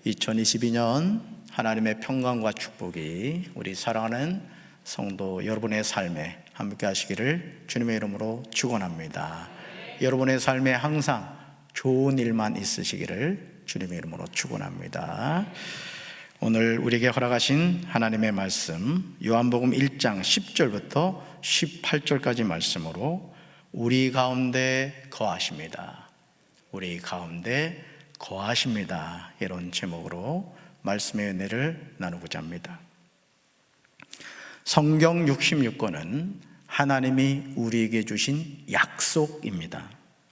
2022년 하나님의 평강과 축복이 우리 사랑하는 성도 여러분의 삶에 함께 하시기를 주님의 이름으로 축원합니다. 여러분의 삶에 항상 좋은 일만 있으시기를 주님의 이름으로 축원합니다. 오늘 우리에게 허락하신 하나님의 말씀 요한복음 1장 10절부터 18절까지 말씀으로 우리 가운데 거하십니다. 우리 가운데 거하십니다. 이런 제목으로 말씀의 은혜를 나누고자 합니다. 성경 66권은 하나님이 우리에게 주신 약속입니다.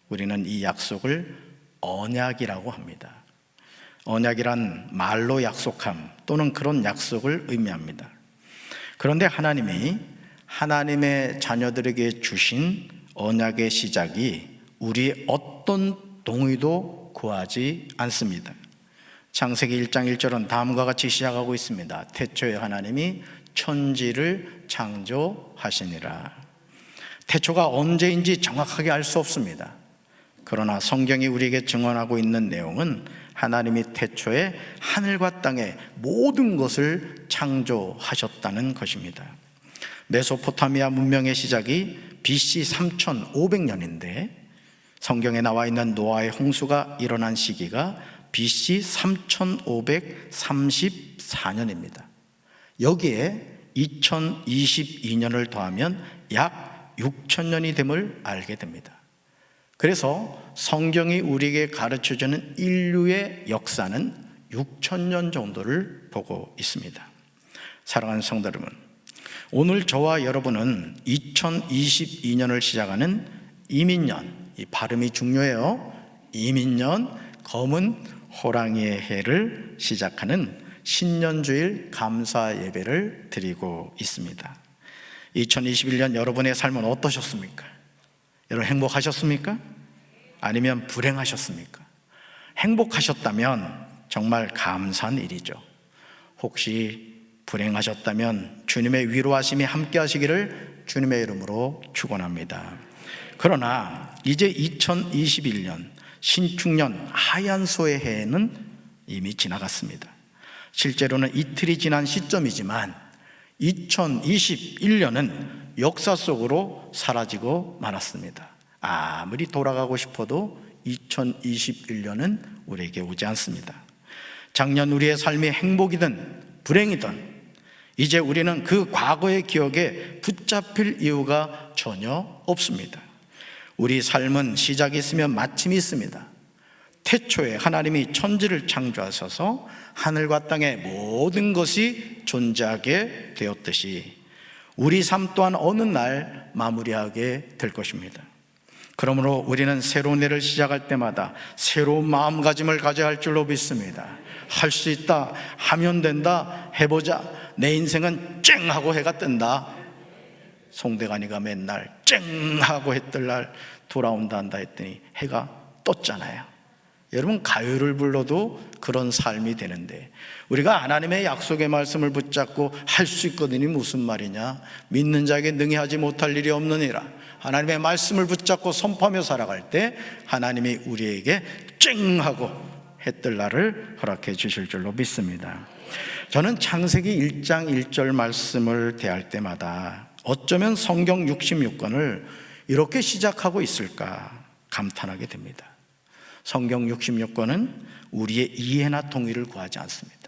우리는 이 약속을 언약이라고 합니다. 언약이란 말로 약속함 또는 그런 약속을 의미합니다. 그런데 하나님이 하나님의 자녀들에게 주신 언약의 시작이 우리의 어떤 동의도 구하지 않습니다. 창세기 1장 1절은 다음과 같이 시작하고 있습니다. 태초에 하나님이 천지를 창조하시니라. 태초가 언제인지 정확하게 알 수 없습니다. 그러나 성경이 우리에게 증언하고 있는 내용은 하나님이 태초에 하늘과 땅의 모든 것을 창조하셨다는 것입니다. 메소포타미아 문명의 시작이 BC 3500년인데 성경에 나와 있는 노아의 홍수가 일어난 시기가 BC 3534년입니다. 여기에 2022년을 더하면 약 6000년이 됨을 알게 됩니다. 그래서 성경이 우리에게 가르쳐주는 인류의 역사는 6000년 정도를 보고 있습니다. 사랑하는 성도 여러분, 오늘 저와 여러분은 2022년을 시작하는 이민년, 이 발음이 중요해요. 이민년 검은 호랑이의 해를 시작하는 신년주일 감사 예배를 드리고 있습니다. 2021년 여러분의 삶은 어떠셨습니까? 여러분 행복하셨습니까? 아니면 불행하셨습니까? 행복하셨다면 정말 감사한 일이죠. 혹시 불행하셨다면 주님의 위로하심이 함께 하시기를 주님의 이름으로 축원합니다. 그러나 이제 2021년 신축년 하얀 소의 해에는 이미 지나갔습니다. 실제로는 이틀이 지난 시점이지만 2021년은 역사 속으로 사라지고 말았습니다. 아무리 돌아가고 싶어도 2021년은 우리에게 오지 않습니다. 작년 우리의 삶이 행복이든 불행이든 이제 우리는 그 과거의 기억에 붙잡힐 이유가 전혀 없습니다. 우리 삶은 시작이 있으면 마침이 있습니다. 태초에 하나님이 천지를 창조하셔서 하늘과 땅의 모든 것이 존재하게 되었듯이 우리 삶 또한 어느 날 마무리하게 될 것입니다. 그러므로 우리는 새로운 해를 시작할 때마다 새로운 마음가짐을 가져야 할 줄로 믿습니다. 할 수 있다, 하면 된다, 해보자. 내 인생은 쨍 하고 해가 뜬다. 송대관이가 맨날 쨍 하고 해 뜰 날 돌아온다 한다 했더니 해가 떴잖아요. 여러분 가요를 불러도 그런 삶이 되는데 우리가 하나님의 약속의 말씀을 붙잡고 할 수 있거든이 무슨 말이냐? 믿는 자에게 능히 하지 못할 일이 없느니라. 하나님의 말씀을 붙잡고 선포하며 살아갈 때 하나님이 우리에게 쨍 하고 해 뜰 날을 허락해 주실 줄로 믿습니다. 저는 창세기 1장 1절 말씀을 대할 때마다 어쩌면 성경 66권을 이렇게 시작하고 있을까 감탄하게 됩니다. 성경 66권은 우리의 이해나 동의를 구하지 않습니다.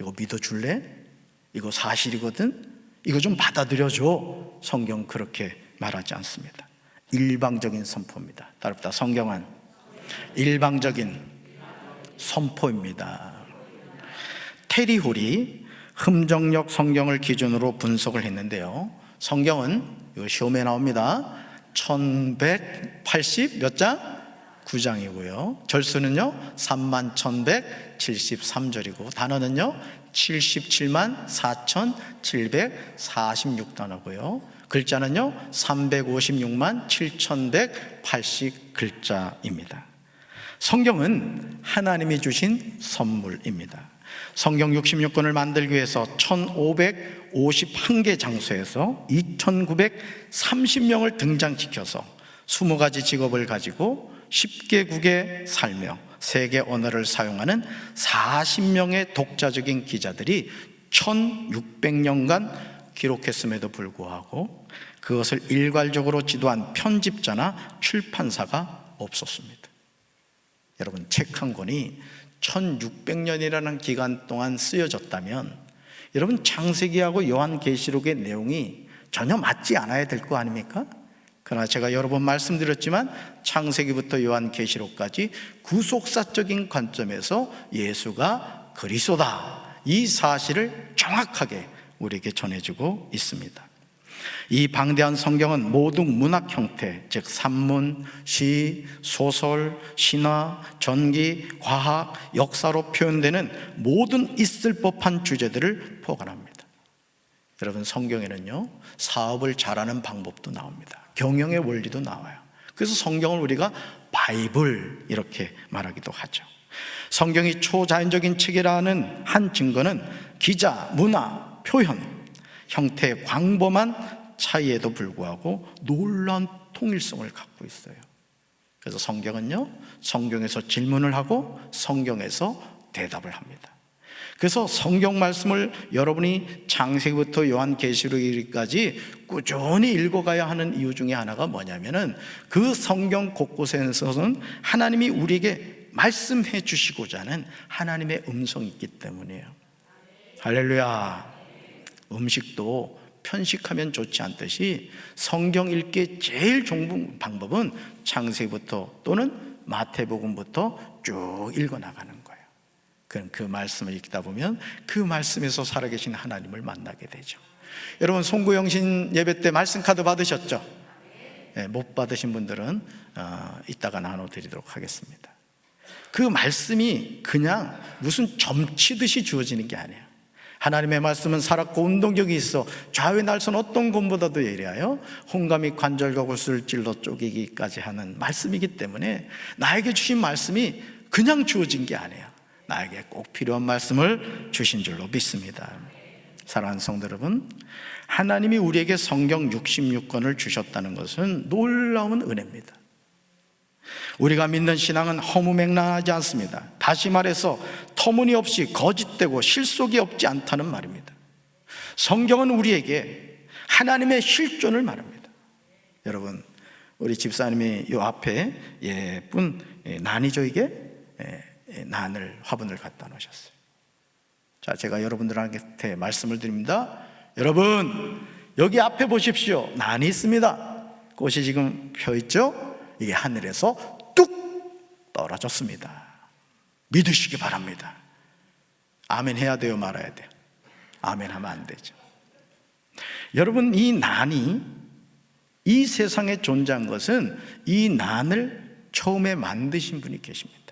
이거 믿어줄래? 이거 사실이거든? 이거 좀 받아들여줘. 성경 그렇게 말하지 않습니다. 일방적인 선포입니다. 따릅니다. 성경은 일방적인 선포입니다. 테리 홀이 흠정역 성경을 기준으로 분석을 했는데요. 성경은 이거 시험에 나옵니다. 1180 몇 장? 9장이고요. 절수는요 31,173절이고 단어는요 77만 4,746단어고요. 글자는요 356만 7,180글자입니다. 성경은 하나님이 주신 선물입니다. 성경 66권을 만들기 위해서 1551개 장소에서 2930명을 등장시켜서 20가지 직업을 가지고 10개국에 살며 세계 언어를 사용하는 40명의 독자적인 기자들이 1600년간 기록했음에도 불구하고 그것을 일괄적으로 지도한 편집자나 출판사가 없었습니다. 여러분, 책 한 권이 1600년이라는 기간 동안 쓰여졌다면 여러분, 창세기하고 요한계시록의 내용이 전혀 맞지 않아야 될 거 아닙니까? 그러나 제가 여러 번 말씀드렸지만 창세기부터 요한계시록까지 구속사적인 관점에서 예수가 그리스도다, 이 사실을 정확하게 우리에게 전해주고 있습니다. 이 방대한 성경은 모든 문학 형태, 즉 산문, 시, 소설, 신화, 전기, 과학, 역사로 표현되는 모든 있을 법한 주제들을 포괄합니다. 여러분, 성경에는요, 사업을 잘하는 방법도 나옵니다. 경영의 원리도 나와요. 그래서 성경을 우리가 바이블 이렇게 말하기도 하죠. 성경이 초자연적인 책이라는 한 증거는 기자, 문화, 표현, 형태의 광범한 차이에도 불구하고 놀라운 통일성을 갖고 있어요. 그래서 성경은요, 성경에서 질문을 하고 성경에서 대답을 합니다. 그래서 성경 말씀을 여러분이 창세기부터 요한계시록까지 꾸준히 읽어가야 하는 이유 중에 하나가 뭐냐면은 그 성경 곳곳에서는 하나님이 우리에게 말씀해 주시고자 하는 하나님의 음성이 있기 때문이에요. 할렐루야. 음식도 편식하면 좋지 않듯이 성경 읽기의 제일 좋은 방법은 창세기부터 또는 마태복음부터 쭉 읽어나가는 거예요. 그럼 그 말씀을 읽다 보면 그 말씀에서 살아계신 하나님을 만나게 되죠. 여러분, 송구영신 예배 때 말씀 카드 받으셨죠? 네, 못 받으신 분들은 이따가 나눠드리도록 하겠습니다. 그 말씀이 그냥 무슨 점치듯이 주어지는 게 아니에요. 하나님의 말씀은 살았고 운동력이 있어 좌우의 날선 어떤 곰보다도 예리하여 홍감이 관절과 골수를 찔러 쪼개기까지 하는 말씀이기 때문에 나에게 주신 말씀이 그냥 주어진 게 아니에요. 나에게 꼭 필요한 말씀을 주신 줄로 믿습니다. 사랑하는 성도 여러분, 하나님이 우리에게 성경 66권을 주셨다는 것은 놀라운 은혜입니다. 우리가 믿는 신앙은 허무맹랑하지 않습니다. 다시 말해서 터무니없이 거짓되고 실속이 없지 않다는 말입니다. 성경은 우리에게 하나님의 실존을 말합니다. 여러분, 우리 집사님이 이 앞에 예쁜 난이죠, 이게? 난을, 화분을 갖다 놓으셨어요. 자, 제가 여러분들한테 말씀을 드립니다. 여러분, 여기 앞에 보십시오. 난이 있습니다. 꽃이 지금 펴있죠? 이게 하늘에서 뚝 떨어졌습니다. 믿으시기 바랍니다. 아멘 해야 돼요, 말아야 돼요? 아멘 하면 안 되죠. 여러분, 이 난이 이 세상에 존재한 것은 이 난을 처음에 만드신 분이 계십니다.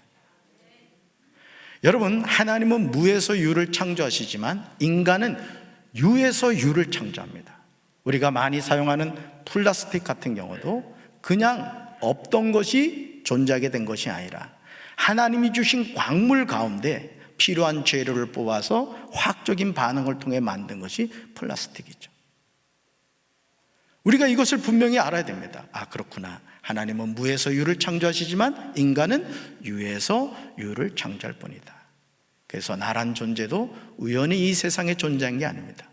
여러분, 하나님은 무에서 유를 창조하시지만 인간은 유에서 유를 창조합니다. 우리가 많이 사용하는 플라스틱 같은 경우도 그냥 없던 것이 존재하게 된 것이 아니라 하나님이 주신 광물 가운데 필요한 재료를 뽑아서 화학적인 반응을 통해 만든 것이 플라스틱이죠. 우리가 이것을 분명히 알아야 됩니다. 아, 그렇구나. 하나님은 무에서 유를 창조하시지만 인간은 유에서 유를 창조할 뿐이다. 그래서 나란 존재도 우연히 이 세상에 존재한 게 아닙니다.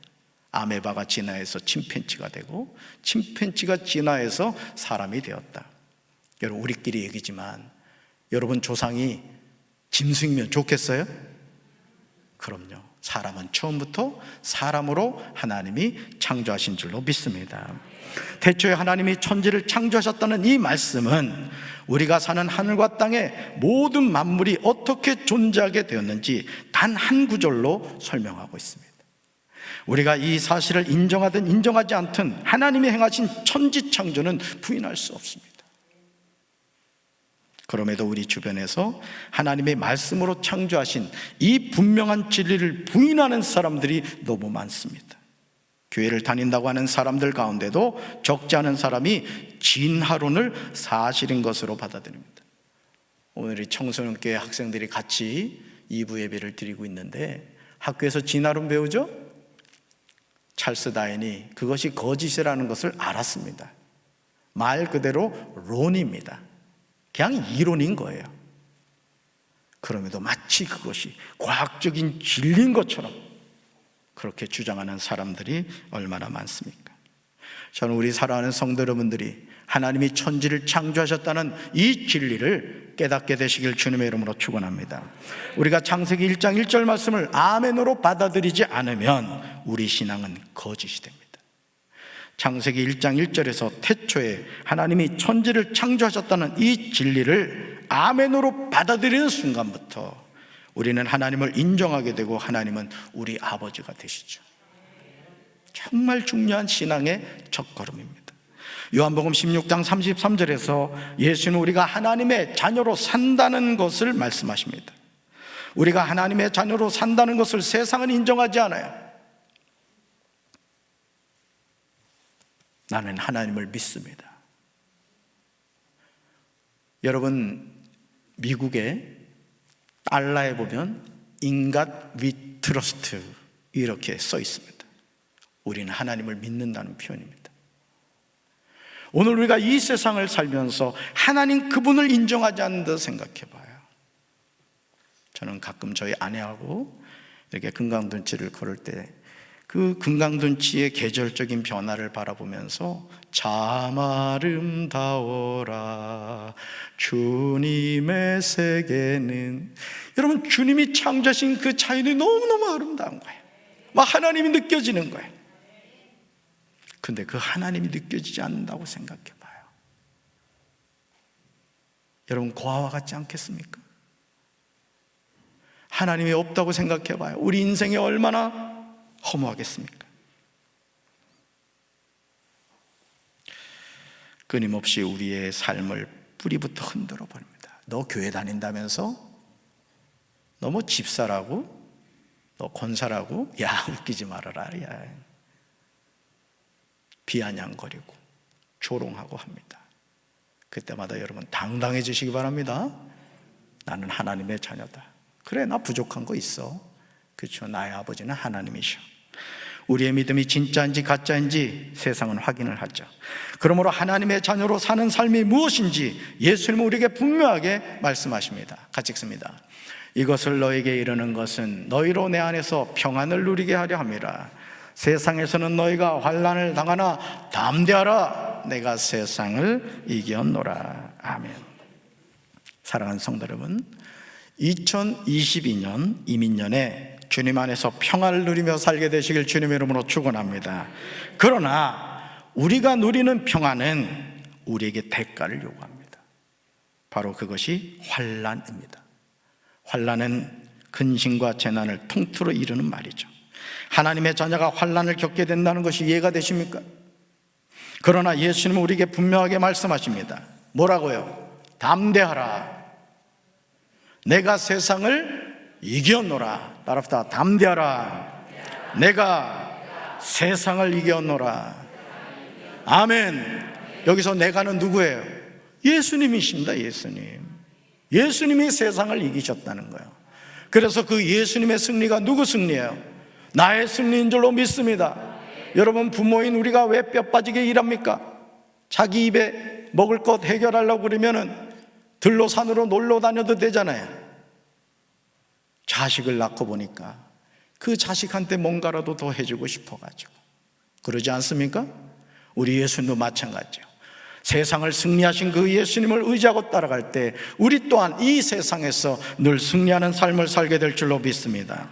아메바가 진화해서 침팬지가 되고 침팬지가 진화해서 사람이 되었다. 여러분, 우리끼리 얘기지만 여러분 조상이 짐승이면 좋겠어요? 그럼요. 사람은 처음부터 사람으로 하나님이 창조하신 줄로 믿습니다. 태초에 하나님이 천지를 창조하셨다는 이 말씀은 우리가 사는 하늘과 땅의 모든 만물이 어떻게 존재하게 되었는지 단 한 구절로 설명하고 있습니다. 우리가 이 사실을 인정하든 인정하지 않든 하나님이 행하신 천지 창조는 부인할 수 없습니다. 그럼에도 우리 주변에서 하나님의 말씀으로 창조하신 이 분명한 진리를 부인하는 사람들이 너무 많습니다. 교회를 다닌다고 하는 사람들 가운데도 적지 않은 사람이 진화론을 사실인 것으로 받아들입니다. 오늘 이 청소년교회 학생들이 같이 2부 예배를 드리고 있는데 학교에서 진화론 배우죠? 찰스 다윈이 그것이 거짓이라는 것을 알았습니다. 말 그대로 론입니다. 그냥 이론인 거예요. 그럼에도 마치 그것이 과학적인 진리인 것처럼 그렇게 주장하는 사람들이 얼마나 많습니까? 저는 우리 사랑하는 성도 여러분들이 하나님이 천지를 창조하셨다는 이 진리를 깨닫게 되시길 주님의 이름으로 축원합니다. 우리가 창세기 1장 1절 말씀을 아멘으로 받아들이지 않으면 우리 신앙은 거짓이 됩니다. 창세기 1장 1절에서 태초에 하나님이 천지를 창조하셨다는 이 진리를 아멘으로 받아들이는 순간부터 우리는 하나님을 인정하게 되고 하나님은 우리 아버지가 되시죠. 정말 중요한 신앙의 첫걸음입니다. 요한복음 16장 33절에서 예수는 우리가 하나님의 자녀로 산다는 것을 말씀하십니다. 우리가 하나님의 자녀로 산다는 것을 세상은 인정하지 않아요. 나는 하나님을 믿습니다. 여러분, 미국의 달러에 보면 In God we trust 이렇게 써 있습니다. 우리는 하나님을 믿는다는 표현입니다. 오늘 우리가 이 세상을 살면서 하나님 그분을 인정하지 않는 듯 생각해 봐요. 저는 가끔 저희 아내하고 이렇게 금강둔치를 걸을 때 그 금강둔치의 계절적인 변화를 바라보면서 참 아름다워라 주님의 세계는, 여러분, 주님이 창조하신 그 자연이 너무너무 아름다운 거예요. 막 하나님이 느껴지는 거예요. 근데 그 하나님이 느껴지지 않는다고 생각해 봐요. 여러분, 고아와 같지 않겠습니까? 하나님이 없다고 생각해 봐요. 우리 인생이 얼마나 허무하겠습니까? 끊임없이 우리의 삶을 뿌리부터 흔들어 버립니다. 너 교회 다닌다면서? 너 뭐 집사라고? 너 권사라고? 야, 웃기지 말아라. 야. 비아냥거리고 조롱하고 합니다. 그때마다 여러분 당당해지시기 바랍니다. 나는 하나님의 자녀다. 그래, 나 부족한 거 있어. 그렇죠. 나의 아버지는 하나님이셔. 우리의 믿음이 진짜인지 가짜인지 세상은 확인을 하죠. 그러므로 하나님의 자녀로 사는 삶이 무엇인지 예수님은 우리에게 분명하게 말씀하십니다. 같이 읽습니다. 이것을 너에게 이르는 것은 너희로 내 안에서 평안을 누리게 하려 함이라. 세상에서는 너희가 환난을 당하나 담대하라. 내가 세상을 이겼노라. 아멘. 사랑하는 성도 여러분, 2022년 이민년에 주님 안에서 평안을 누리며 살게 되시길 주님의 이름으로 축원합니다. 그러나 우리가 누리는 평안은 우리에게 대가를 요구합니다. 바로 그것이 환난입니다. 환난은 근심과 재난을 통틀어 이루는 말이죠. 하나님의 자녀가 환난을 겪게 된다는 것이 이해가 되십니까? 그러나 예수님은 우리에게 분명하게 말씀하십니다. 뭐라고요? 담대하라. 내가 세상을 이겼노라. 따라합시다. 담대하라. 내가 세상을 이겼노라. 아멘. 여기서 내가는 누구예요? 예수님이십니다. 예수님이 세상을 이기셨다는 거예요. 그래서 그 예수님의 승리가 누구 승리예요? 나의 승리인 줄로 믿습니다. 여러분, 부모인 우리가 왜 뼈 빠지게 일합니까? 자기 입에 먹을 것 해결하려고 그러면은 들로 산으로 놀러 다녀도 되잖아요. 자식을 낳고 보니까 그 자식한테 뭔가라도 더 해주고 싶어가지고, 그러지 않습니까? 우리 예수님도 마찬가지죠. 세상을 승리하신 그 예수님을 의지하고 따라갈 때 우리 또한 이 세상에서 늘 승리하는 삶을 살게 될 줄로 믿습니다.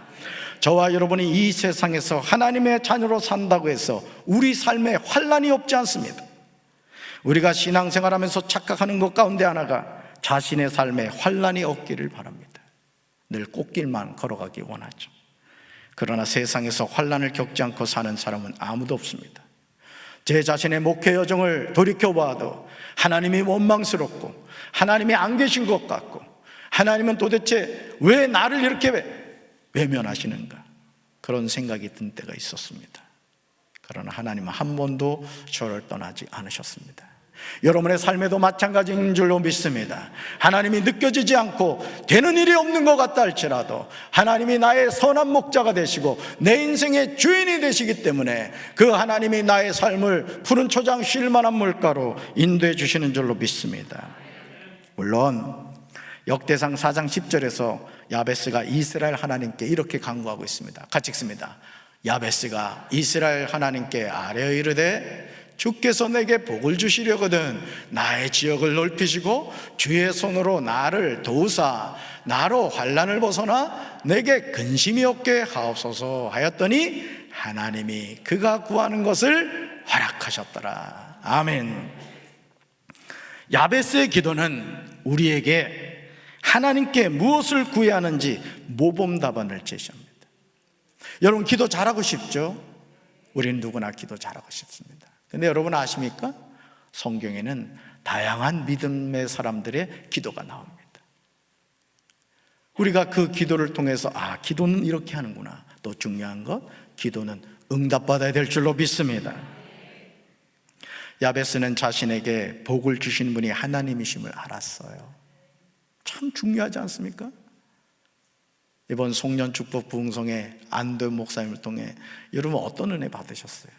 저와 여러분이 이 세상에서 하나님의 자녀로 산다고 해서 우리 삶에 환난이 없지 않습니다. 우리가 신앙생활하면서 착각하는 것 가운데 하나가 자신의 삶에 환난이 없기를 바랍니다. 늘 꽃길만 걸어가기 원하죠. 그러나 세상에서 환난을 겪지 않고 사는 사람은 아무도 없습니다. 제 자신의 목회 여정을 돌이켜봐도 하나님이 원망스럽고 하나님이 안 계신 것 같고, 하나님은 도대체 왜 나를 이렇게 외면하시는가, 그런 생각이 든 때가 있었습니다. 그러나 하나님은 한 번도 저를 떠나지 않으셨습니다. 여러분의 삶에도 마찬가지인 줄로 믿습니다. 하나님이 느껴지지 않고 되는 일이 없는 것 같다 할지라도 하나님이 나의 선한 목자가 되시고 내 인생의 주인이 되시기 때문에 그 하나님이 나의 삶을 푸른 초장 쉴만한 물가로 인도해 주시는 줄로 믿습니다. 물론 역대상 4장 10절에서 야베스가 이스라엘 하나님께 이렇게 간구하고 있습니다. 같이 읽습니다. 야베스가 이스라엘 하나님께 아뢰어 이르되 주께서 내게 복을 주시려거든 나의 지역을 넓히시고 주의 손으로 나를 도우사 나로 환난을 벗어나 내게 근심이 없게 하옵소서 하였더니 하나님이 그가 구하는 것을 허락하셨더라. 아멘. 야베스의 기도는 우리에게 하나님께 무엇을 구해야 하는지 모범 답안을 제시합니다. 여러분, 기도 잘하고 싶죠? 우리는 누구나 기도 잘하고 싶습니다. 근데 여러분 아십니까? 성경에는 다양한 믿음의 사람들의 기도가 나옵니다. 우리가 그 기도를 통해서 기도는 이렇게 하는구나. 또 중요한 것, 기도는 응답받아야 될 줄로 믿습니다. 야베스는 자신에게 복을 주시는 분이 하나님이심을 알았어요. 참 중요하지 않습니까? 이번 송년축복 부흥성의 안도현 목사님을 통해 여러분 어떤 은혜 받으셨어요?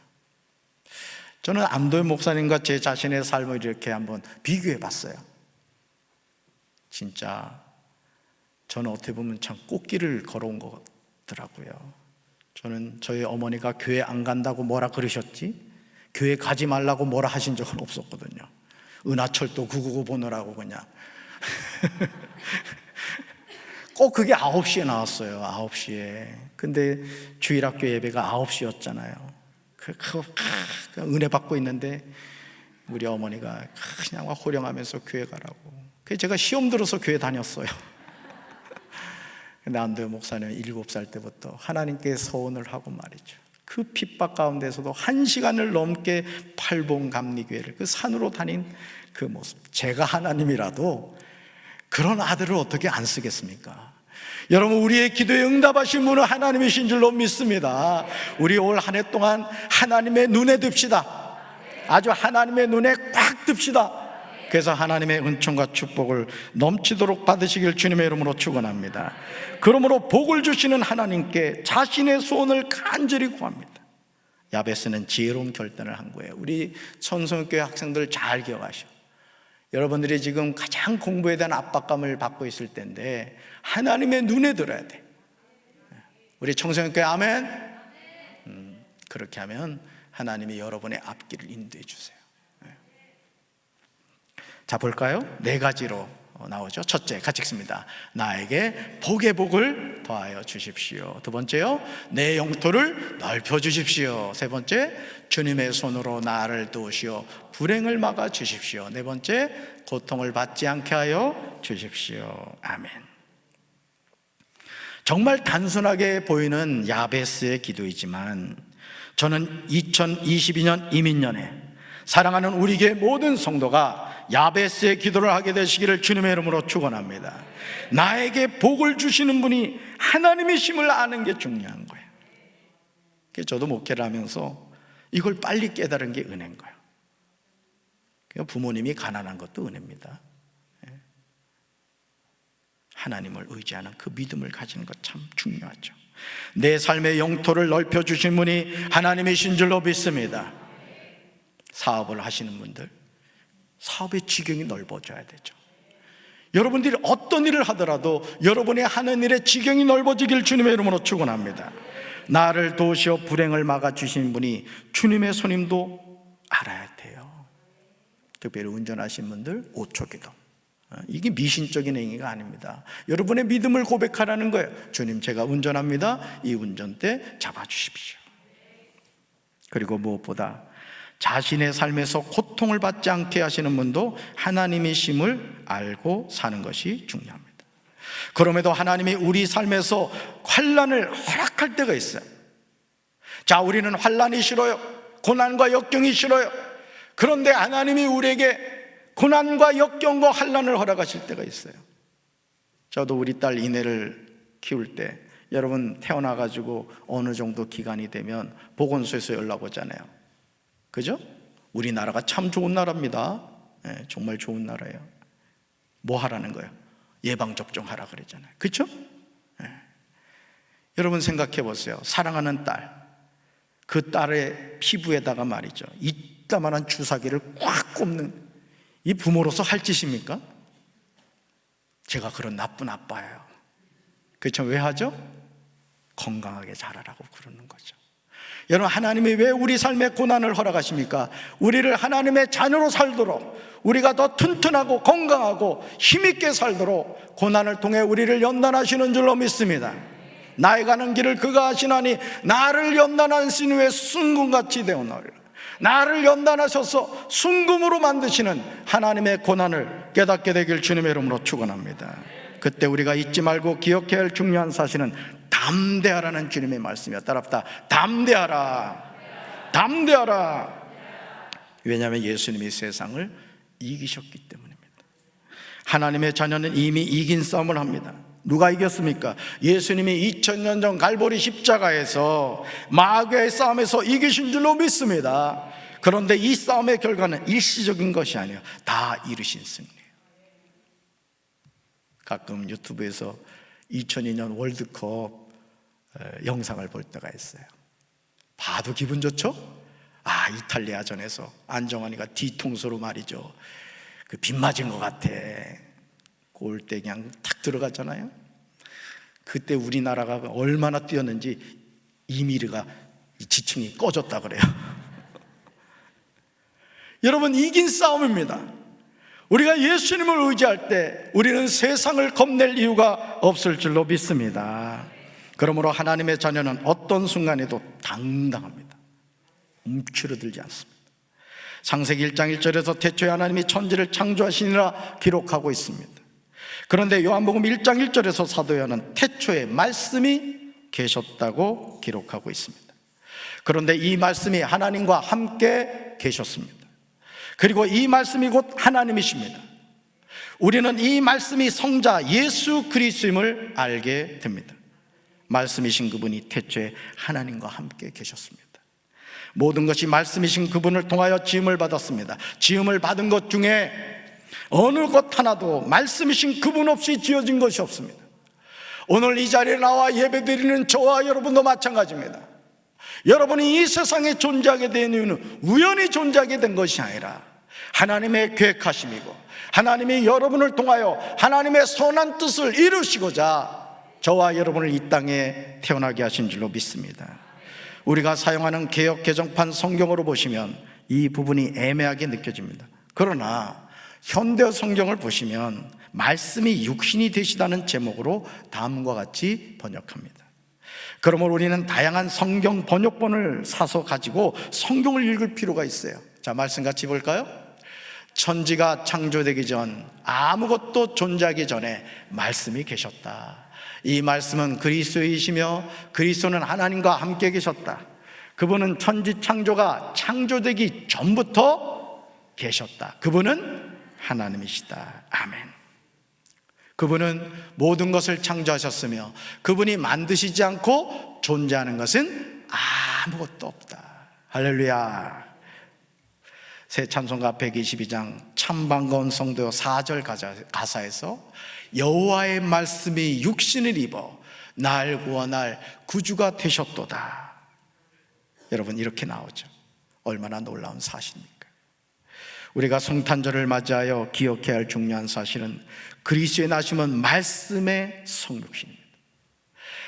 저는 안도현 목사님과 제 자신의 삶을 이렇게 한번 비교해 봤어요. 진짜 저는 어떻게 보면 참 꽃길을 걸어온 것 같더라고요. 저는 저희 어머니가 교회 안 간다고 뭐라 그러셨지? 교회 가지 말라고 뭐라 하신 적은 없었거든요. 은하철도 999 보느라고 그냥 꼭 그게 9시에 나왔어요. 9시에. 근데 주일학교 예배가 9시였잖아요. 은혜 받고 있는데 우리 어머니가 그냥 호령하면서 교회 가라고. 그래서 제가 시험 들어서 교회 다녔어요. 근데 안도현 목사는 7살 때부터 하나님께 서원을 하고 말이죠. 그 핍박 가운데서도 1시간을 넘게 팔봉감리교회를 그 산으로 다닌 그 모습. 제가 하나님이라도 그런 아들을 어떻게 안 쓰겠습니까? 여러분, 우리의 기도에 응답하신 분은 하나님이신 줄로 믿습니다. 우리 올 한 해 동안 하나님의 눈에 듭시다. 아주 하나님의 눈에 꽉 듭시다. 그래서 하나님의 은총과 축복을 넘치도록 받으시길 주님의 이름으로 축원합니다. 그러므로 복을 주시는 하나님께 자신의 소원을 간절히 구합니다. 야베스는 지혜로운 결단을 한 거예요. 우리 천성교회 학생들 잘 기억하셔. 여러분들이 지금 가장 공부에 대한 압박감을 받고 있을 때인데 하나님의 눈에 들어야 돼. 우리 청소년교회 아멘? 그렇게 하면 하나님이 여러분의 앞길을 인도해 주세요. 자, 볼까요? 4가지로 나오죠. 첫째, 같이 읽습니다. 나에게 복의 복을 더하여 주십시오. 두 번째요, 내 영토를 넓혀 주십시오. 세 번째, 주님의 손으로 나를 도우시어 불행을 막아 주십시오. 네 번째, 고통을 받지 않게 하여 주십시오. 아멘. 정말 단순하게 보이는 야베스의 기도이지만 저는 2022년 이민년에 사랑하는 우리 교회 모든 성도가 야베스의 기도를 하게 되시기를 주님의 이름으로 축원합니다. 나에게 복을 주시는 분이 하나님이심을 아는 게 중요한 거예요. 그래서 저도 목회를 하면서 이걸 빨리 깨달은 게 은혜인 거예요. 부모님이 가난한 것도 은혜입니다. 하나님을 의지하는 그 믿음을 가지는 것 참 중요하죠. 내 삶의 영토를 넓혀주신 분이 하나님이신 줄로 믿습니다. 사업을 하시는 분들, 사업의 지경이 넓어져야 되죠. 여러분들이 어떤 일을 하더라도 여러분이 하는 일의 지경이 넓어지길 주님의 이름으로 축원합니다. 나를 도우시어 불행을 막아주신 분이 주님의 손님도 알아야 돼요. 특별히 운전하신 분들 5초 기도. 이게 미신적인 행위가 아닙니다. 여러분의 믿음을 고백하라는 거예요. 주님, 제가 운전합니다. 이 운전대 잡아주십시오. 그리고 무엇보다 자신의 삶에서 고통을 받지 않게 하시는 분도 하나님이심을 알고 사는 것이 중요합니다. 그럼에도 하나님이 우리 삶에서 환난을 허락할 때가 있어요. 자, 우리는 환난이 싫어요. 고난과 역경이 싫어요. 그런데 하나님이 우리에게 고난과 역경과 환난을 허락하실 때가 있어요. 저도 우리 딸 이내를 키울 때 여러분 태어나가지고 어느 정도 기간이 되면 보건소에서 연락 오잖아요. 그죠? 우리나라가 참 좋은 나라입니다. 네, 정말 좋은 나라예요. 뭐 하라는 거예요? 예방접종하라 그랬잖아요. 그렇죠? 네. 여러분 생각해 보세요. 사랑하는 딸, 그 딸의 피부에다가 말이죠, 이따만한 주사기를 꽉 꼽는 이 부모로서 할 짓입니까? 제가 그런 나쁜 아빠예요. 그렇죠? 왜 하죠? 건강하게 자라라고 그러는 거죠. 여러분, 하나님이 왜 우리 삶에 고난을 허락하십니까? 우리를 하나님의 자녀로 살도록, 우리가 더 튼튼하고 건강하고 힘있게 살도록 고난을 통해 우리를 연단하시는 줄로 믿습니다. 나의 가는 길을 그가 아시나니 나를 연단하신 후에 순금같이 되었나이다. 나를 연단하셔서 순금으로 만드시는 하나님의 고난을 깨닫게 되길 주님의 이름으로 축원합니다. 그때 우리가 잊지 말고 기억해야 할 중요한 사실은 담대하라는 주님의 말씀이야. 따라합시다. 담대하라. 담대하라. 왜냐하면 예수님이 세상을 이기셨기 때문입니다. 하나님의 자녀는 이미 이긴 싸움을 합니다. 누가 이겼습니까? 예수님이 2000년 전 갈보리 십자가에서 마귀의 싸움에서 이기신 줄로 믿습니다. 그런데 이 싸움의 결과는 일시적인 것이 아니에요. 다 이루신 승리예요. 가끔 유튜브에서 2002년 월드컵 영상을 볼 때가 있어요. 봐도 기분 좋죠? 이탈리아전에서 안정환이가 뒤통수로 말이죠, 그 빗 맞은 것 같아. 골대 그냥 탁 들어갔잖아요. 그때 우리나라가 얼마나 뛰었는지 이미르가 지층이 꺼졌다 그래요. 여러분, 이긴 싸움입니다. 우리가 예수님을 의지할 때 우리는 세상을 겁낼 이유가 없을 줄로 믿습니다. 그러므로 하나님의 자녀는 어떤 순간에도 당당합니다. 움츠러들지 않습니다. 창세기 1장 1절에서 태초에 하나님이 천지를 창조하시니라 기록하고 있습니다. 그런데 요한복음 1장 1절에서 사도 요한은 태초에 말씀이 계셨다고 기록하고 있습니다. 그런데 이 말씀이 하나님과 함께 계셨습니다. 그리고 이 말씀이 곧 하나님이십니다. 우리는 이 말씀이 성자 예수 그리스도임을 알게 됩니다. 말씀이신 그분이 태초에 하나님과 함께 계셨습니다. 모든 것이 말씀이신 그분을 통하여 지음을 받았습니다. 지음을 받은 것 중에 어느 것 하나도 말씀이신 그분 없이 지어진 것이 없습니다. 오늘 이 자리에 나와 예배드리는 저와 여러분도 마찬가지입니다. 여러분이 이 세상에 존재하게 된 이유는 우연히 존재하게 된 것이 아니라 하나님의 계획하심이고, 하나님이 여러분을 통하여 하나님의 선한 뜻을 이루시고자 저와 여러분을 이 땅에 태어나게 하신 줄로 믿습니다. 우리가 사용하는 개역 개정판 성경으로 보시면 이 부분이 애매하게 느껴집니다. 그러나 현대 성경을 보시면 말씀이 육신이 되시다는 제목으로 다음과 같이 번역합니다. 그러므로 우리는 다양한 성경 번역본을 사서 가지고 성경을 읽을 필요가 있어요. 자, 말씀 같이 볼까요? 천지가 창조되기 전, 아무것도 존재하기 전에 말씀이 계셨다. 이 말씀은 그리스도이시며 그리스도는 하나님과 함께 계셨다. 그분은 천지 창조가 창조되기 전부터 계셨다. 그분은 하나님이시다. 아멘. 그분은 모든 것을 창조하셨으며 그분이 만드시지 않고 존재하는 것은 아무것도 없다. 할렐루야. 새 찬송가 122장 참 반가운 성도 4절 가사에서 여호와의 말씀이 육신을 입어 날 구원할 구주가 되셨도다. 여러분, 이렇게 나오죠. 얼마나 놀라운 사실입니까? 우리가 성탄절을 맞이하여 기억해야 할 중요한 사실은 그리스도의 나심은 말씀의 성육신입니다.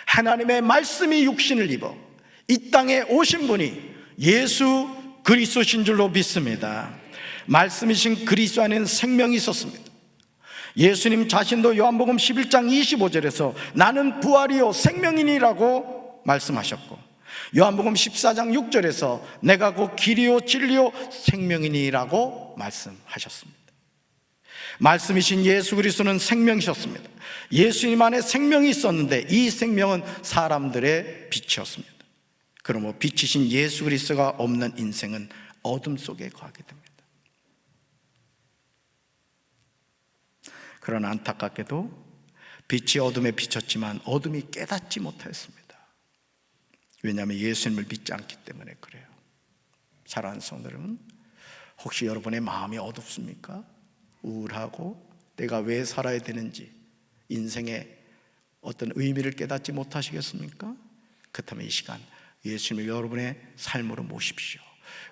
하나님의 말씀이 육신을 입어 이 땅에 오신 분이 예수 그리스도신 줄로 믿습니다. 말씀이신 그리스도 안에는 생명이 있었습니다. 예수님 자신도 요한복음 11장 25절에서 나는 부활이요 생명이니라고 말씀하셨고, 요한복음 14장 6절에서 내가 곧 길이요 진리요 생명이니라고 말씀하셨습니다. 말씀이신 예수 그리스도는 생명이셨습니다. 예수님 안에 생명이 있었는데 이 생명은 사람들의 빛이었습니다. 그러므로 빛이신 예수 그리스도가 없는 인생은 어둠 속에 거하게 됩니다. 그러나 안타깝게도 빛이 어둠에 비쳤지만 어둠이 깨닫지 못하였습니다. 왜냐하면 예수님을 믿지 않기 때문에 그래요. 사랑하는 성도 여러분, 혹시 여러분의 마음이 어둡습니까? 우울하고 내가 왜 살아야 되는지, 인생의 어떤 의미를 깨닫지 못하시겠습니까? 그렇다면 이 시간 예수님을 여러분의 삶으로 모십시오.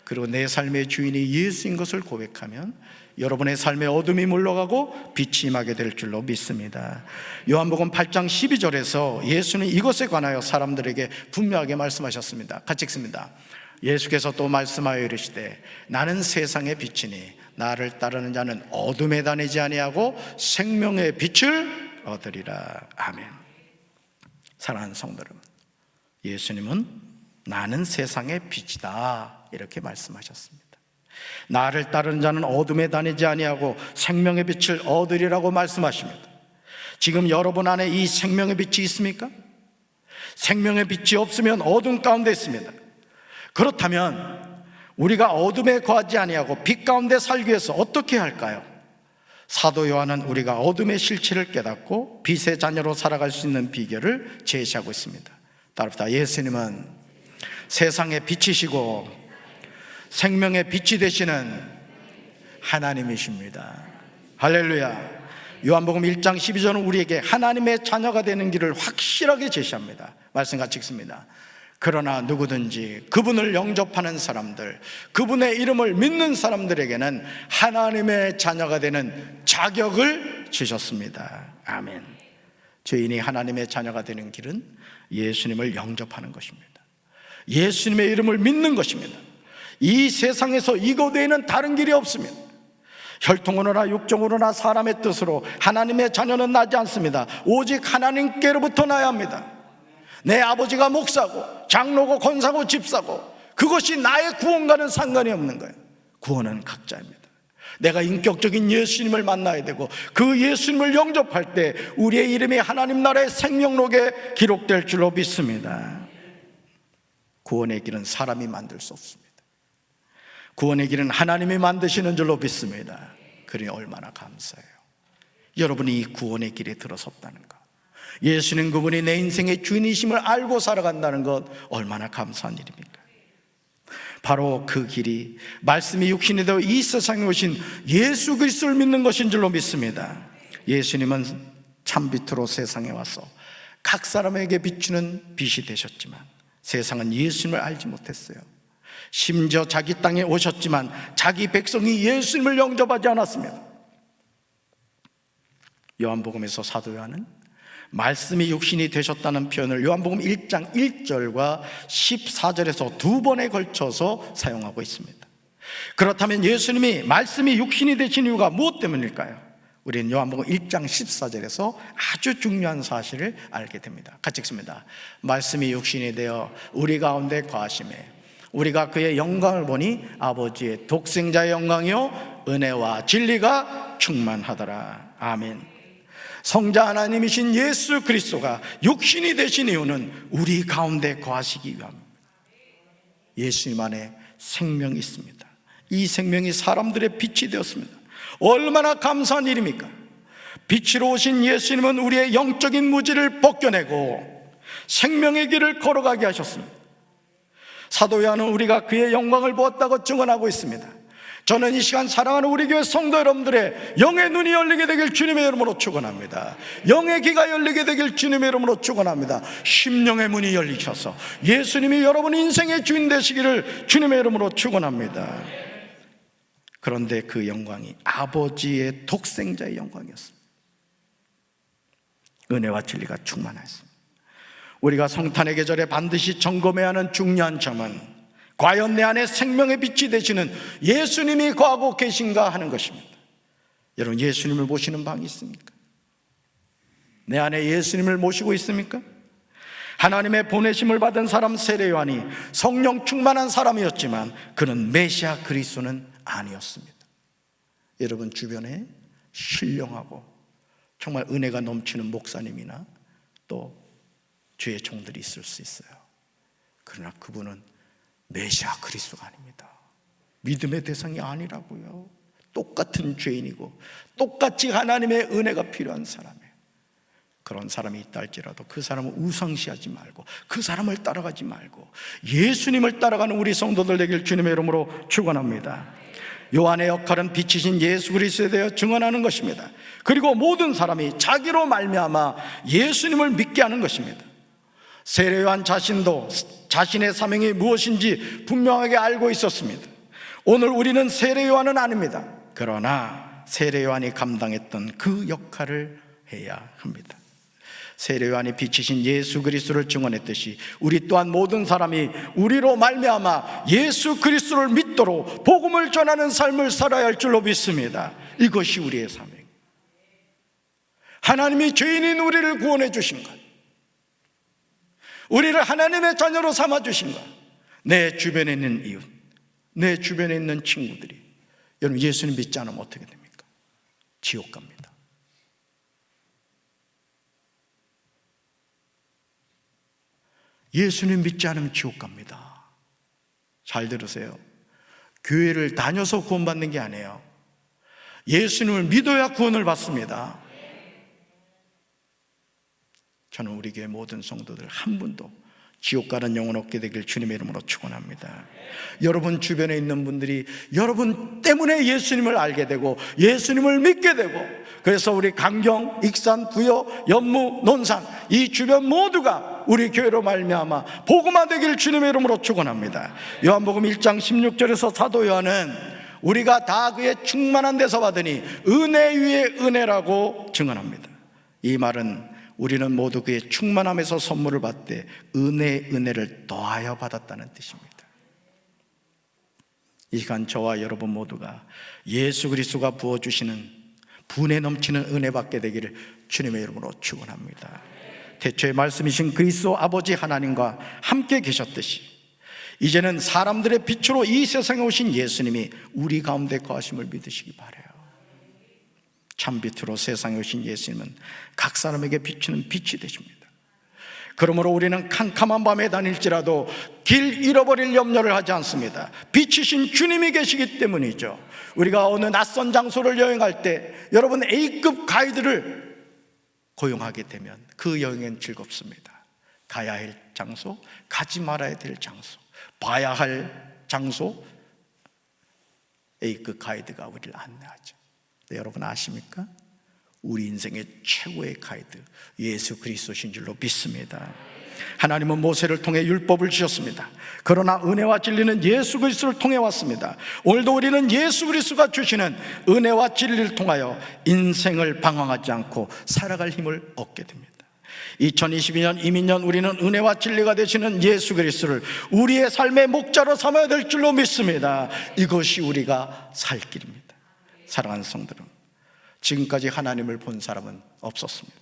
그리고 내 삶의 주인이 예수인 것을 고백하면 여러분의 삶에 어둠이 물러가고 빛이 임하게 될 줄로 믿습니다. 요한복음 8장 12절에서 예수는 이것에 관하여 사람들에게 분명하게 말씀하셨습니다. 같이 읽습니다. 예수께서 또 말씀하여 이르시되 나는 세상의 빛이니 나를 따르는 자는 어둠에 다니지 아니하고 생명의 빛을 얻으리라. 아멘. 사랑하는 성도 여러분, 예수님은 나는 세상의 빛이다 이렇게 말씀하셨습니다. 나를 따르는 자는 어둠에 다니지 아니하고 생명의 빛을 얻으리라고 말씀하십니다. 지금 여러분 안에 이 생명의 빛이 있습니까? 생명의 빛이 없으면 어둠 가운데 있습니다. 그렇다면 우리가 어둠에 거하지 아니하고 빛 가운데 살기 위해서 어떻게 할까요? 사도 요한은 우리가 어둠의 실체를 깨닫고 빛의 자녀로 살아갈 수 있는 비결을 제시하고 있습니다. 따릅니다. 예수님은 세상의 빛이시고 생명의 빛이 되시는 하나님이십니다. 할렐루야. 요한복음 1장 12절은 우리에게 하나님의 자녀가 되는 길을 확실하게 제시합니다. 말씀 같이 읽습니다. 그러나 누구든지 그분을 영접하는 사람들, 그분의 이름을 믿는 사람들에게는 하나님의 자녀가 되는 자격을 주셨습니다. 아멘. 죄인이 하나님의 자녀가 되는 길은 예수님을 영접하는 것입니다. 예수님의 이름을 믿는 것입니다. 이 세상에서 이것 외에는 다른 길이 없습니다. 혈통으로나 육정으로나 사람의 뜻으로 하나님의 자녀는 나지 않습니다. 오직 하나님께로부터 나야 합니다. 내 아버지가 목사고 장로고 권사고 집사고 그것이 나의 구원과는 상관이 없는 거예요. 구원은 각자입니다. 내가 인격적인 예수님을 만나야 되고 그 예수님을 영접할 때 우리의 이름이 하나님 나라의 생명록에 기록될 줄로 믿습니다. 구원의 길은 사람이 만들 수 없습니다. 구원의 길은 하나님이 만드시는 줄로 믿습니다. 그러니 얼마나 감사해요. 여러분이 이 구원의 길에 들어섰다는 것, 예수는 그분이 내 인생의 주인이심을 알고 살아간다는 것 얼마나 감사한 일입니까? 바로 그 길이 말씀이 육신이 되어 이 세상에 오신 예수 그리스도를 믿는 것인 줄로 믿습니다. 예수님은 참빛으로 세상에 와서 각 사람에게 비추는 빛이 되셨지만 세상은 예수님을 알지 못했어요. 심지어 자기 땅에 오셨지만 자기 백성이 예수님을 영접하지 않았습니다. 요한복음에서 사도 요한은 말씀이 육신이 되셨다는 표현을 요한복음 1장 1절과 14절에서 두 번에 걸쳐서 사용하고 있습니다. 그렇다면 예수님이 말씀이 육신이 되신 이유가 무엇 때문일까요? 우리는 요한복음 1장 14절에서 아주 중요한 사실을 알게 됩니다. 같이 읽습니다. 말씀이 육신이 되어 우리 가운데 거하심에 우리가 그의 영광을 보니 아버지의 독생자의 영광이요 은혜와 진리가 충만하더라. 아멘. 성자 하나님이신 예수 그리스도가 육신이 되신 이유는 우리 가운데 거하시기 위함입니다. 예수님 안에 생명이 있습니다. 이 생명이 사람들의 빛이 되었습니다. 얼마나 감사한 일입니까? 빛으로 오신 예수님은 우리의 영적인 무지를 벗겨내고 생명의 길을 걸어가게 하셨습니다. 사도 요한은 우리가 그의 영광을 보았다고 증언하고 있습니다. 저는 이 시간 사랑하는 우리 교회 성도 여러분들의 영의 눈이 열리게 되길 주님의 이름으로 축원합니다. 영의 귀가 열리게 되길 주님의 이름으로 축원합니다. 심령의 문이 열리셔서 예수님이 여러분 인생의 주인 되시기를 주님의 이름으로 축원합니다. 그런데 그 영광이 아버지의 독생자의 영광이었습니다. 은혜와 진리가 충만했습니다. 우리가 성탄의 계절에 반드시 점검해야 하는 중요한 점은 과연 내 안에 생명의 빛이 되시는 예수님이 거하고 계신가 하는 것입니다. 여러분, 예수님을 모시는 방이 있습니까? 내 안에 예수님을 모시고 있습니까? 하나님의 보내심을 받은 사람 세례 요한이 성령 충만한 사람이었지만 그는 메시아 그리스도는 아니었습니다. 여러분 주변에 신령하고 정말 은혜가 넘치는 목사님이나 또 주의 종들이 있을 수 있어요. 그러나 그분은 메시아 그리스도가 아닙니다. 믿음의 대상이 아니라고요. 똑같은 죄인이고 똑같이 하나님의 은혜가 필요한 사람이에요. 그런 사람이 있다 할지라도 그 사람을 우상시하지 말고 그 사람을 따라가지 말고 예수님을 따라가는 우리 성도들 되길 주님의 이름으로 축원합니다. 요한의 역할은 빛이신 예수 그리스도에 대해 증언하는 것입니다. 그리고 모든 사람이 자기로 말미암아 예수님을 믿게 하는 것입니다. 세례 요한 자신도 자신의 사명이 무엇인지 분명하게 알고 있었습니다. 오늘 우리는 세례 요한은 아닙니다. 그러나 세례 요한이 감당했던 그 역할을 해야 합니다. 세례 요한이 비치신 예수 그리스도를 증언했듯이 우리 또한 모든 사람이 우리로 말미암아 예수 그리스도를 믿도록 복음을 전하는 삶을 살아야 할 줄로 믿습니다. 이것이 우리의 사명. 하나님이 죄인인 우리를 구원해 주신 것, 우리를 하나님의 자녀로 삼아 주신 것, 내 주변에 있는 이웃, 내 주변에 있는 친구들이, 여러분 예수님 믿지 않으면 어떻게 됩니까? 지옥 갑니다. 예수님 믿지 않으면 지옥 갑니다. 잘 들으세요. 교회를 다녀서 구원받는 게 아니에요. 예수님을 믿어야 구원을 받습니다. 저는 우리 교회 모든 성도들 한 분도 지옥 가는 영혼 얻게 되길 주님의 이름으로 축원합니다. 여러분 주변에 있는 분들이 여러분 때문에 예수님을 알게 되고 예수님을 믿게 되고, 그래서 우리 강경, 익산, 부여, 연무, 논산 이 주변 모두가 우리 교회로 말미암아 복음화 되길 주님의 이름으로 축원합니다. 요한복음 1장 16절에서 사도 요한은 우리가 다 그의 충만한 데서 받으니 은혜 위에 은혜라고 증언합니다. 이 말은 우리는 모두 그의 충만함에서 선물을 받되 은혜의 은혜를 더하여 받았다는 뜻입니다. 이 시간 저와 여러분 모두가 예수 그리스도가 부어주시는 분에 넘치는 은혜 받게 되기를 주님의 이름으로 축원합니다. 태초의 말씀이신 그리스도 아버지 하나님과 함께 계셨듯이 이제는 사람들의 빛으로 이 세상에 오신 예수님이 우리 가운데 거하심을 믿으시기 바라요. 참빛으로 세상에 오신 예수님은 각 사람에게 비추는 빛이 되십니다. 그러므로 우리는 캄캄한 밤에 다닐지라도 길 잃어버릴 염려를 하지 않습니다. 빛이신 주님이 계시기 때문이죠. 우리가 어느 낯선 장소를 여행할 때 여러분 A급 가이드를 고용하게 되면 그 여행은 즐겁습니다. 가야 할 장소, 가지 말아야 될 장소, 봐야 할 장소, A급 가이드가 우리를 안내하죠. 네, 여러분 아십니까? 우리 인생의 최고의 가이드 예수 그리스도신 줄로 믿습니다. 하나님은 모세를 통해 율법을 주셨습니다. 그러나 은혜와 진리는 예수 그리스도를 통해 왔습니다. 오늘도 우리는 예수 그리스도가 주시는 은혜와 진리를 통하여 인생을 방황하지 않고 살아갈 힘을 얻게 됩니다. 2022년 이민년 우리는 은혜와 진리가 되시는 예수 그리스도를 우리의 삶의 목자로 삼아야 될 줄로 믿습니다. 이것이 우리가 살 길입니다. 사랑하는 성도들, 지금까지 하나님을 본 사람은 없었습니다.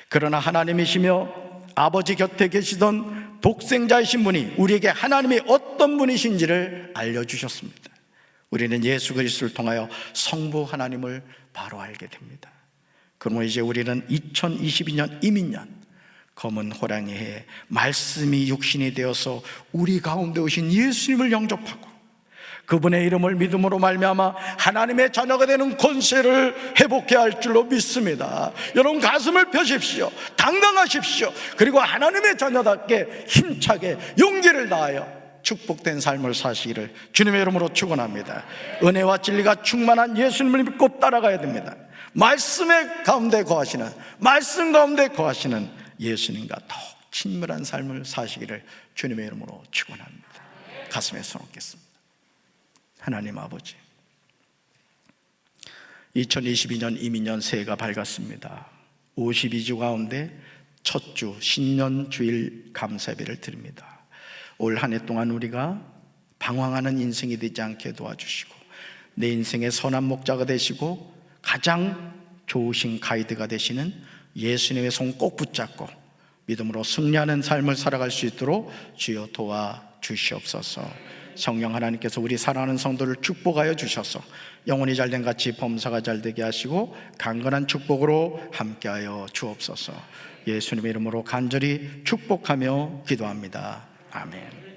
그러나 하나님이시며 아버지 곁에 계시던 독생자이신 분이 우리에게 하나님이 어떤 분이신지를 알려주셨습니다. 우리는 예수 그리스도를 통하여 성부 하나님을 바로 알게 됩니다. 그러므로 이제 우리는 2022년 이민년 검은 호랑이 해에 말씀이 육신이 되어서 우리 가운데 오신 예수님을 영접하고 그분의 이름을 믿음으로 말미암아 하나님의 자녀가 되는 권세를 회복해 할 줄로 믿습니다. 여러분 가슴을 펴십시오. 당당하십시오. 그리고 하나님의 자녀답게 힘차게 용기를 다하여 축복된 삶을 사시기를 주님의 이름으로 축원합니다. 은혜와 진리가 충만한 예수님을 믿고 따라가야 됩니다. 말씀의 가운데 거하시는, 말씀 가운데 거하시는 예수님과 더욱 친밀한 삶을 사시기를 주님의 이름으로 축원합니다. 가슴에 손 얹겠습니다. 하나님 아버지, 2022년 이민년 새해가 밝았습니다. 52주 가운데 첫 주 신년 주일 감사예배를 드립니다. 올 한 해 동안 우리가 방황하는 인생이 되지 않게 도와주시고 내 인생의 선한 목자가 되시고 가장 좋으신 가이드가 되시는 예수님의 손 꼭 붙잡고 믿음으로 승리하는 삶을 살아갈 수 있도록 주여 도와주시옵소서. 성령 하나님께서 우리 사랑하는 성도를 축복하여 주셔서 영혼이 잘된 같이 범사가 잘되게 하시고 강건한 축복으로 함께하여 주옵소서. 예수님의 이름으로 간절히 축복하며 기도합니다. 아멘.